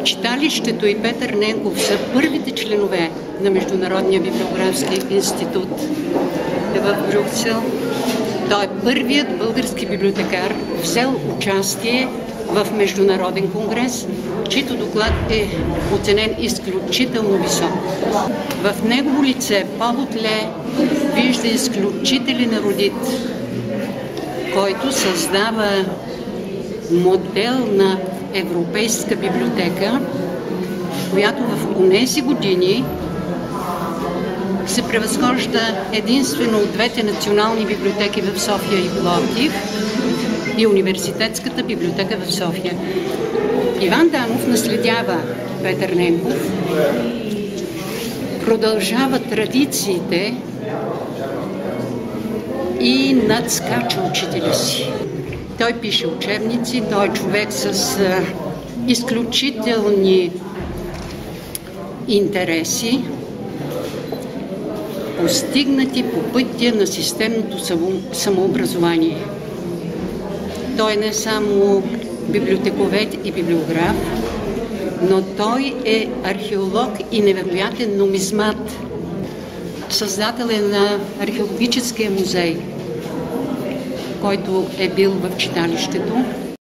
Читалището и Петър Ненков са първите членове на Международния библиографски институт в Брюксел. Той е първият български библиотекар, взел участие в международен конгрес, чийто доклад е оценен изключително високо. В негово лице Павел Ле вижда изключителен ерудит, който създава модел на европейска библиотека, която в онези години се превъзхожда единствено от двете национални библиотеки в София и Пловдив и Университетската библиотека в София. Иван Данов наследява Петър Ненков, продължава традициите и надскача учителя си. Той пише учебници, той е човек с изключителни интереси, постигнати по пътя на системното самообразование. Той не е само библиотековед и библиограф, но той е археолог и невероятен нумизмат. Създател е на археологическия музей, който е бил в читалището.